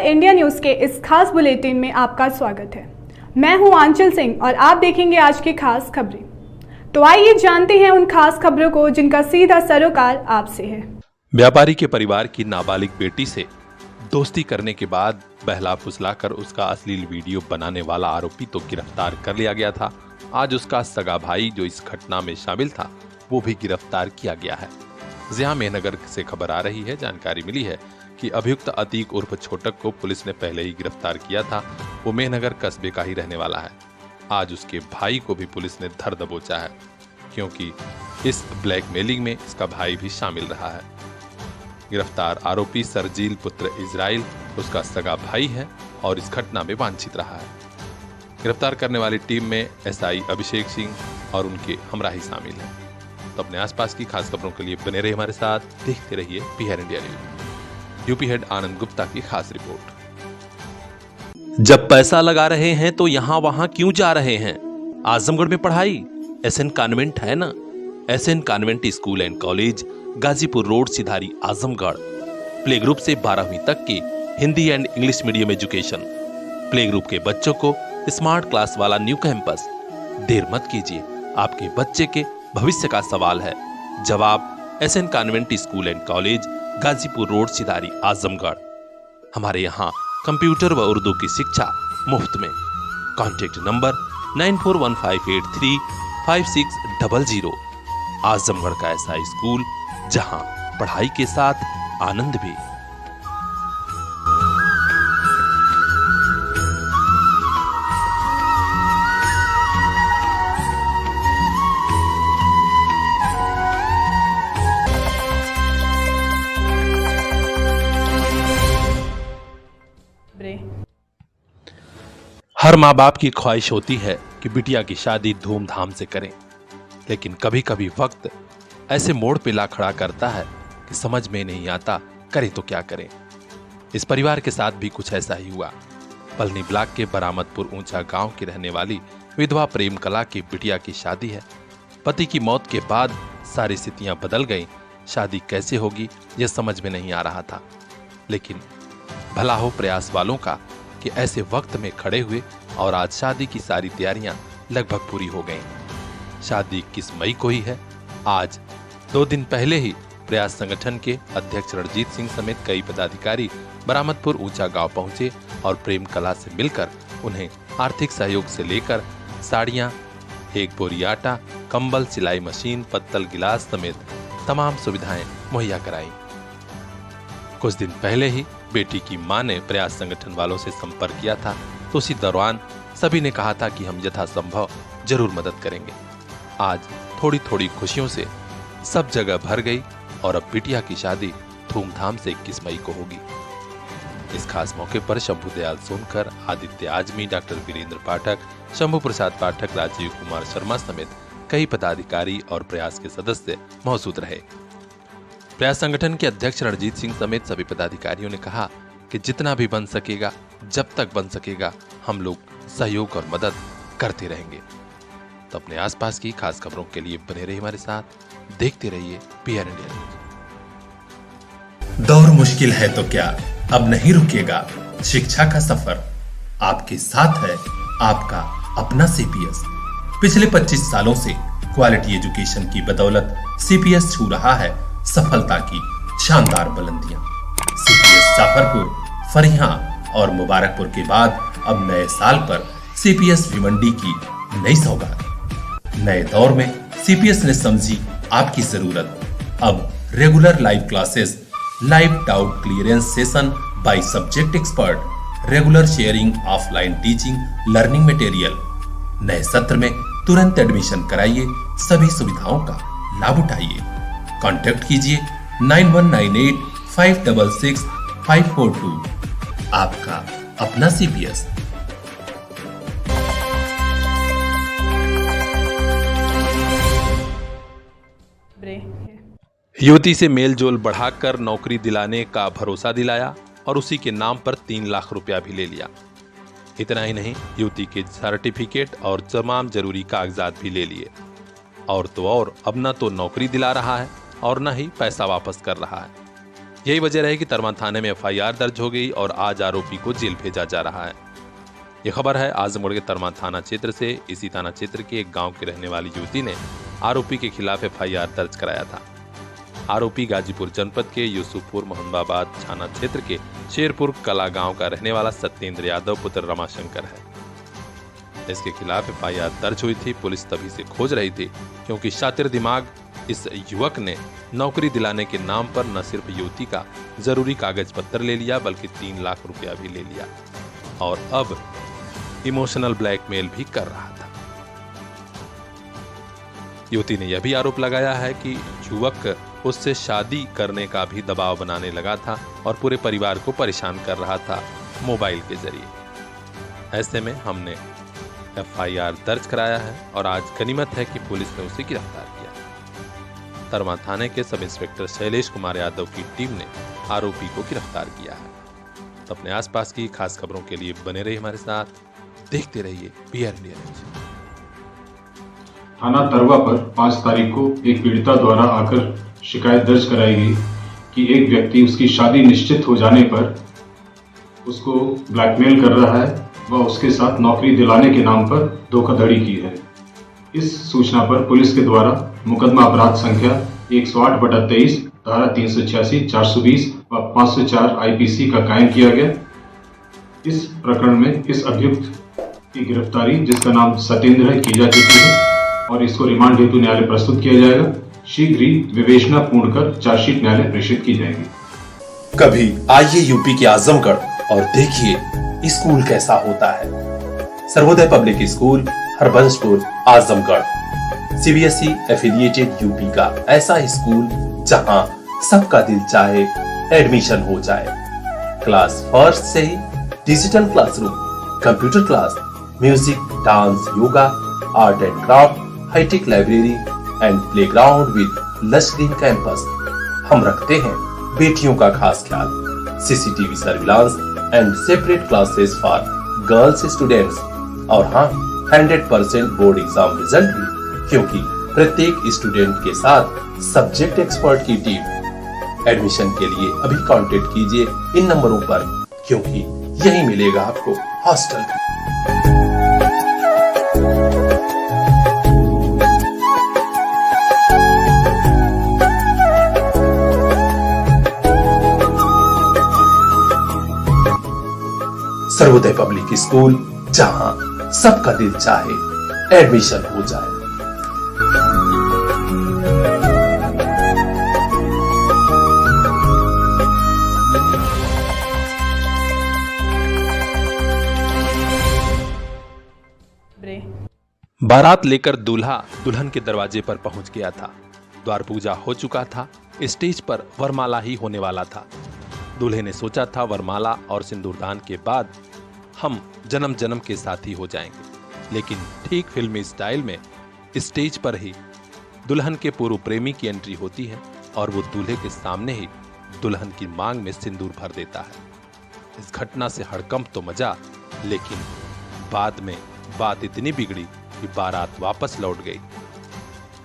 India news के इस खास बुलेटिन में आपका स्वागत है। मैं हूं आंचल सिंह और आप देखेंगे आज की खास खबरें। तो आइए जानते हैं उन खास खबरों को जिनका सीधा सरोकार आपसे है। व्यापारी के परिवार की नाबालिग बेटी से दोस्ती करने के बाद बहला फुसलाकर उसका अश्लील वीडियो बनाने वाला आरोपी तो गिरफ्तार कर लिया गया था। आज उसका सगा भाई जो इस घटना में शामिल था वो भी गिरफ्तार किया गया है। जिया मेहनगर से खबर आ रही है, जानकारी मिली है कि अभियुक्त अतीक उर्फ छोटक को पुलिस ने पहले ही गिरफ्तार किया था। वो मेहनगर कस्बे का ही रहने वाला है। आज उसके भाई को भी पुलिस ने धर दबोचा है, क्योंकि इस ब्लैकमेलिंग में इसका भाई भी शामिल रहा है। गिरफ्तार आरोपी सरजील पुत्र इजराइल उसका सगा भाई है और इस घटना में वांछित रहा है। गिरफ्तार करने वाली टीम में एसआई अभिषेक सिंह और उनके हमराही शामिल हैं। तो अपने आसपास की खास खबरों के लिए बने रहिए हमारे साथ, देखते रहिए PR India news. UP head Anand Gupta की खास रिपोर्ट। जब पैसा लगा रहे हैं तो यहां वहां क्यों जा रहे हैं? आजमगढ़ में पढ़ाई एसएन कॉन्वेंट है ना। SN convent school and college, Ghazipur road, Sidhari, Azamgarh. Play group से 12वीं तक की Hindi and English medium education. Play group के बच्चों को स्मार्ट क्लास वाला न्यू कैंपस। देर मत कीजिए, आपके बच्चे के भविष्य का सवाल है। जवाब SN convent school and college, Ghazipur road, Sidhari, Azamgarh. हमारे यहाँ कंप्यूटर व उर्दू की शिक्षा मुफ्त में। Contact number 9415835600। आजमगढ़ का ऐसा स्कूल जहां पढ़ाई के साथ आनंद भी। हर माँ बाप की ख्वाहिश होती है कि बिटिया की शादी धूमधाम से करें, लेकिन कभी कभी वक्त ऐसे मोड़ पे ला खड़ा करता है कि समझ में नहीं आता करें तो क्या करें। इस परिवार के साथ भी कुछ ऐसा ही हुआ। पलनी ब्लॉक के बरामदपुर ऊंचा गांव की रहने वाली विधवा प्रेम कला की बिटिया की शादी है। पति की मौत के बाद सारी स्थितियां बदल गईं। शादी कैसे होगी यह समझ में नहीं आ रहा था, लेकिन भला हो प्रयास वालों का कि ऐसे वक्त में खड़े हुए और आज शादी की सारी तैयारियां लगभग पूरी हो गईं। शादी 21 मई को ही है। आज 2 दिन पहले ही प्रयास संगठन के अध्यक्ष रणजीत सिंह समेत कई पदाधिकारी बरामदपुर ऊंचा गांव पहुंचे और प्रेम कला से मिलकर उन्हें आर्थिक सहयोग से लेकर साड़ियां, 1 बोरी आटा, कंबल, सिलाई मशीन, पत्तल, गिलास समेत तमाम सुविधाएं मुहैया कराई। कुछ दिन पहले ही बेटी की मां ने प्रयास संगठन वालों से संपर्क किया था, तो उसी दौरान सभी ने कहा था कि हम यथासंभव जरूर मदद करेंगे। आज थोड़ी थोड़ी खुशियों से सब जगह भर गई और अब बिटिया की शादी धूमधाम से 21 मई को होगी। इस खास मौके पर शंभू दयाल सोनकर, आदित्य आजमी, डॉक्टर वीरेंद्र पाठक, शंभू प्रसाद पाठक, राजीव कुमार शर्मा समेत कई पदाधिकारी और प्रयास के सदस्य मौजूद रहे। प्रयास संगठन के अध्यक्ष रणजीत सिंह समेत सभी पदाधिकारियों ने कहा कि जितना भी बन सकेगा, जब तक बन सकेगा, हम लोग सहयोग और मदद करते रहेंगे। तो अपने आसपास की खास खबरों के लिए बने रहिए हमारे साथ, देखते रहिए पीआर इंडिया न्यूज। दौर मुश्किल है तो क्या, अब नहीं रुकेगा शिक्षा का सफर। आपके साथ है आपका अपना सीपीएस। पिछले 25 सालों से क्वालिटी एजुकेशन की बदौलत सीपीएस छू रहा है सफलता की शानदार बुलंदियां। सीपीएस जाफरपुर, फरिया और मुबारकपुर के बाद अब नए साल पर सीपीएस भिवंडी की नई सौगात। नए दौर में सीपीएस ने समझी आपकी जरूरत। अब regular live classes, live doubt clearance session by subject expert, regular sharing, offline teaching, learning material. नए सत्र में तुरंत एडमिशन कराइए, सभी सुविधाओं का लाभ उठाइए। कांटेक्ट कीजिए 9198566542। आपका अपना सीपीएस। युवती से मेल जोल बढ़ाकर नौकरी दिलाने का भरोसा दिलाया और उसी के नाम पर 3 लाख रुपया भी ले लिया। इतना ही नहीं, युवती के सर्टिफिकेट और तमाम जरूरी कागजात भी ले लिए। और तो और अब न तो नौकरी दिला रहा है और न ही पैसा वापस कर रहा है। यही वजह रही कि तरमा थाने में एफआईआर दर्ज हो गई और आज आरोपी को जेल भेजा जा रहा है। यह खबर है आजमगढ़ के तरमा थाना क्षेत्र से। इसी थाना क्षेत्र के एक गांव की रहने वाली युवती ने आरोपी के खिलाफ एफआईआर दर्ज कराया था। आरोपी गाजीपुर जनपद के यूसुफपुर मोहम्मदाबाद थाना क्षेत्र के शेरपुर कला गांव का रहने वाला सत्येंद्र यादव पुत्र रमाशंकर है। इसके खिलाफ एफआईआर दर्ज हुई थी। पुलिस तभी से खोज रही थी क्योंकि शातिर दिमाग इस युवक ने नौकरी दिलाने के नाम पर न सिर्फ युवती का जरूरी कागज पत्र ले लिया बल्कि 3 लाख रुपया भी ले लिया और अब इमोशनल ब्लैकमेल भी कर रहा था। युवती ने यह भी आरोप लगाया है कि युवक उससे शादी करने का भी दबाव बनाने लगा था और पूरे परिवार को परेशान कर रहा था मोबाइल के जरिए। ऐसे में हमने एफआईआर दर्ज कराया है और आज गनीमत है कि पुलिस ने उसे गिरफ्तार किया। तरमा थाने के सब इंस्पेक्टर शैलेश कुमार यादव की टीम ने आरोपी को गिरफ्तार किया है। तो अपने आसपास की खास खबरों के लिए बने रहिए हमारे साथ, देखते रहिए बीआर इंडिया न्यूज। थाना तरवा पर 5 तारीख को एक पीड़िता द्वारा आकर शिकायत दर्ज कराई गई कि एक व्यक्ति उसकी शादी निश्चित हो जाने पर उसको ब्लैकमेल कर रहा है व उसके साथ नौकरी दिलाने के नाम पर धोखाधड़ी की है। इस सूचना पर पुलिस के द्वारा मुकदमा अपराध संख्या 108/23 धारा 386, 420 व 504 आईपीसी का कायम किया गया। इस प्रकरण में इस अभियुक्त की गिरफ्तारी, जिसका नाम सत्येंद्र है, की जा चुकी है और इसको रिमांड हेतु न्यायालय प्रस्तुत किया जाएगा। शीघ्र ही विवेचना पूर्ण कर चार्जशीट न्यायालय प्रेषित की जाएगी। कभी आइए यूपी के आजमगढ़ और देखिए स्कूल कैसा होता है। Sarvodaya public school, Harbanspur, Azamgarh, CBSE affiliated UP का ऐसा स्कूल जहां सबका दिल चाहे एडमिशन हो जाए। क्लास फर्स्ट से ही digital classroom, computer class, music, dance, yoga, art and craft, hitech library and playground with lush green campus. हम रखते हैं बेटियों का खास ख्याल। CCTV surveillance and separate classes for girls students और हाँ, 100% बोर्ड एग्जाम रिजल्ट भी, क्योंकि प्रत्येक स्टूडेंट के साथ सब्जेक्ट एक्सपर्ट की टीम। एडमिशन के लिए अभी कांटेक्ट कीजिए इन नंबरों पर, क्योंकि यही मिलेगा आपको हॉस्टल भी। सर्वोदय पब्लिक स्कूल, जहां सबका दिल चाहे एडमिशन हो जाए। बारात लेकर दूल्हा दुल्हन के दरवाजे पर पहुंच गया था। द्वार पूजा हो चुका था। स्टेज पर वरमाला ही होने वाला था। दूल्हे ने सोचा था वरमाला और सिंदूरदान के बाद हम जन्म जन्म के साथी हो जाएंगे, लेकिन ठीक फिल्मी स्टाइल में स्टेज पर ही दुल्हन के पूर्व प्रेमी की एंट्री होती है और वो दूल्हे के सामने ही दुल्हन की मांग में सिंदूर भर देता है। इस घटना से हड़कंप तो मचा, लेकिन बाद में बात इतनी बिगड़ी कि बारात वापस लौट गई।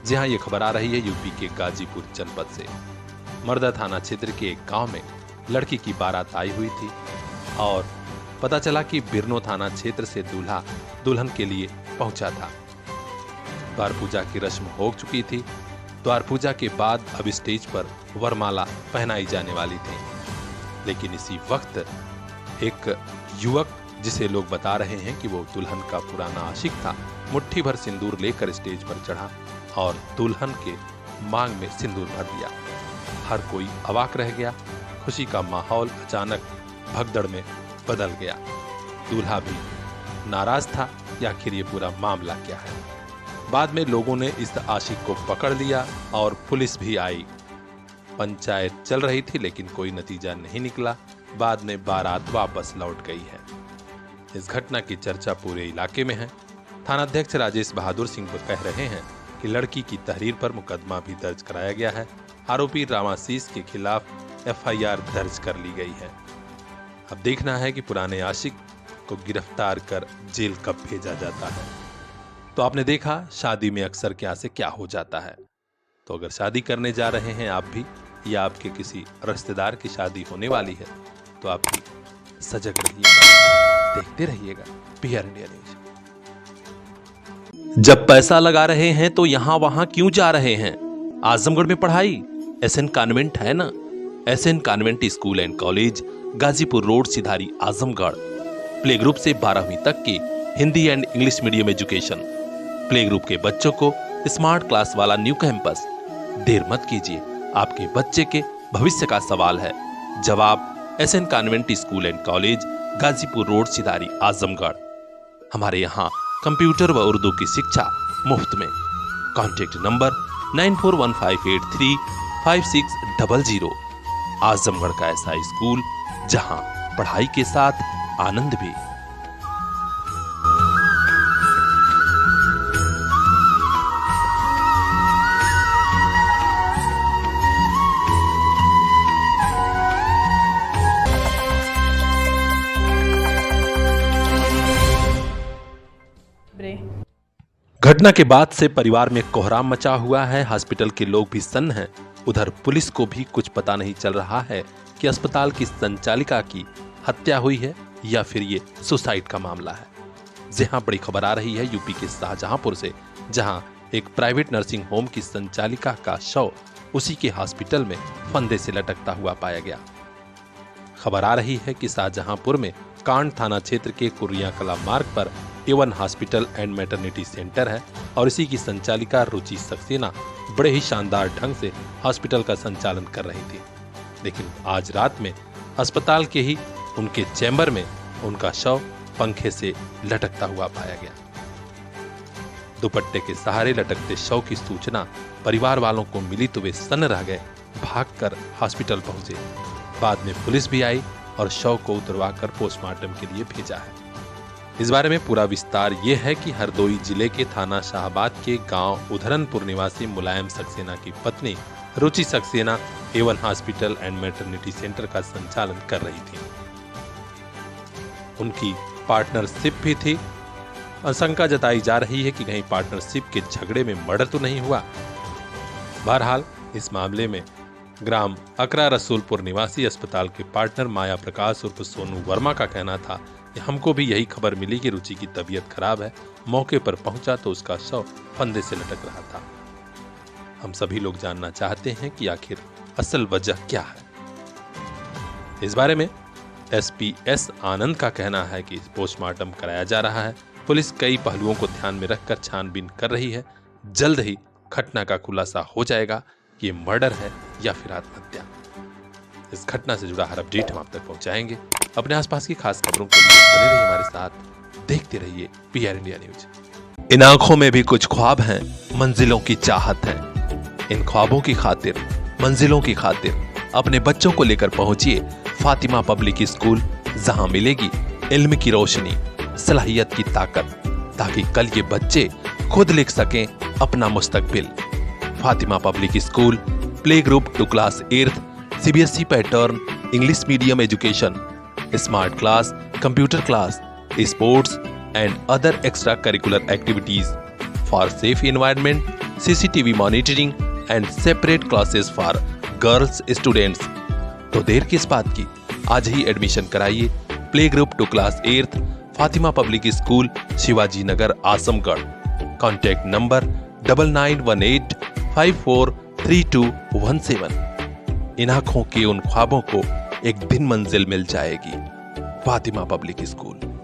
जी हाँ, ये खबर आ रही है यूपी के गाजीपुर जनपद से। मर्दा थाना क्षेत्र के एक गांव में लड़की की बारात आई हुई थी और पता चला कि बिरनो थाना क्षेत्र से दूल्हा दुल्हन के लिए पहुंचा था। द्वार पूजा की रस्म हो चुकी थी। द्वार पूजा के बाद अब स्टेज पर वरमाला पहनाई जाने वाली थी, लेकिन इसी वक्त एक युवक, जिसे लोग बता रहे हैं कि वो दुल्हन का पुराना आशिक था, मुट्ठी भर सिंदूर लेकर स्टेज पर चढ़ा और दुल्हन के मांग में सिंदूर भर दिया। हर कोई अवाक रह गया। खुशी का माहौल अचानक भगदड़ में बदल गया। दूल्हा भी नाराज था कि आखिर ये पूरा मामला क्या है। बाद में लोगों ने इस आशिक को पकड़ लिया और पुलिस भी आई। पंचायत चल रही थी, लेकिन कोई नतीजा नहीं निकला। बाद में बारात वापस लौट गई है। इस घटना की चर्चा पूरे इलाके में है। थानाध्यक्ष राजेश बहादुर सिंह कह रहे हैं कि लड़की की तहरीर पर मुकदमा भी दर्ज कराया गया है। आरोपी रामाशीष के खिलाफ एफआईआर दर्ज कर ली गई है। अब देखना है कि पुराने आशिक को गिरफ्तार कर जेल कब भेजा जाता है। तो आपने देखा शादी में अक्सर क्या से क्या हो जाता है। तो अगर शादी करने जा रहे हैं आप भी, या आपके किसी रिश्तेदार की शादी होने वाली है तो आप भी सजग रहिएगा, देखते रहिएगा PR इंडिया न्यूज। जब पैसा लगा रहे हैं तो यहां वहां क्यों जा रहे हैं? आजमगढ़ में पढ़ाई SN कॉन्वेंट है ना। SN convent school and college, Ghazipur road, Sidhari, Azamgarh. Play group से 12वीं तक की Hindi and English medium education. Play group के बच्चों को स्मार्ट क्लास वाला न्यू कैंपस। देर मत कीजिए, आपके बच्चे के भविष्य का सवाल है। जवाब SN convent school and college, Ghazipur road, Sidhari, Azamgarh. हमारे यहाँ कंप्यूटर व उर्दू की शिक्षा मुफ्त में। Contact number 9415835600। आजमगढ़ का ऐसा स्कूल जहां पढ़ाई के साथ आनंद भी। घटना के बाद से परिवार में कोहराम मचा हुआ है। हॉस्पिटल के लोग भी सन्न हैं। उधर पुलिस को भी कुछ पता नहीं चल रहा है कि अस्पताल की संचालिका की हत्या हुई है या फिर ये सुसाइड का मामला है। जहां बड़ी खबर आ रही है यूपी के शाहजहांपुर से, जहां एक प्राइवेट नर्सिंग होम की संचालिका का शव उसी के हॉस्पिटल में फंदे से लटकता हुआ पाया गया। खबर आ रही है कि शाहजहांपुर में कांड थाना क्षेत्र के कुरिया कला मार्ग पर A1 hospital and maternity centre है और इसी की संचालिका रुचि सक्सेना बड़े ही शानदार ढंग से हॉस्पिटल का संचालन कर रही थी। लेकिन आज रात में अस्पताल के ही उनके चैम्बर में उनका शव पंखे से लटकता हुआ पाया गया। दुपट्टे के सहारे लटकते शव की सूचना परिवार वालों को मिली तो वे सन्न रह गए, भागकर हॉस्पिटल पहुंचे। बाद में पुलिस भी आई और शव को उतरवाकर पोस्टमार्टम के लिए भेजा है। इस बारे में पूरा विस्तार ये है कि हरदोई जिले के थाना शाहबाद के गांव उधरनपुर निवासी मुलायम सक्सेना की पत्नी Ruchi Saxena A1 hospital and maternity centre का संचालन कर रही थी। उनकी पार्टनरशिप भी थी। आशंका जताई जा रही है कि कहीं पार्टनरशिप के झगड़े में मर्डर तो नहीं हुआ। बहरहाल इस मामले में ग्राम अकरा रसूलपुर निवासी अस्पताल के पार्टनर माया प्रकाश उर्फ सोनू वर्मा का कहना था कि हमको भी यही खबर मिली कि रुचि की तबीयत खराब है। मौके पर पहुंचा तो उसका शव फंदे से लटक रहा था। हम सभी लोग जानना चाहते हैं कि आखिर असल वजह क्या है। इस बारे में SPS आनंद का कहना है कि पोस्टमार्टम कराया जा रहा है। पुलिस कई पहलुओं को ध्यान में रखकर छानबीन कर रही है। जल्द ही घटना का खुलासा हो जाएगा कि ये मर्डर है या फिर आत्महत्या। इस घटना से जुड़ा हर अपडेट हम आप तक पहुंचाएंगे। अपने आसपास की खास खबरों के लिए बने रहिए हमारे साथ, देखते रहिए PR इंडिया न्यूज। इन आंखों में भी कुछ ख्वाब हैं, मंजिलों की चाहत है। इन ख्वाबों की खातिर, मंजिलों की खातिर अपने बच्चों को लेकर पहुंचिए फातिमा पब्लिक स्कूल, जहां मिलेगी इल्म की रोशनी, सलाहियत की ताकत, ताकि कल ये बच्चे खुद लिख सकें अपना मुस्तकबिल। Fatima public school, play group to class 8th, CBSE pattern, English medium education, smart class, computer class, sports and other extracurricular activities for safe environment, CCTV monitoring and separate classes for girls students. तो देर किस बात की, आज ही admission कराइए play group to class 8th, Fatima public school, Shivaji Nagar, Azamgarh. Contact number 9918543217। इन आंखों के उन ख्वाबों को एक दिन मंजिल मिल जाएगी। Fatima public school.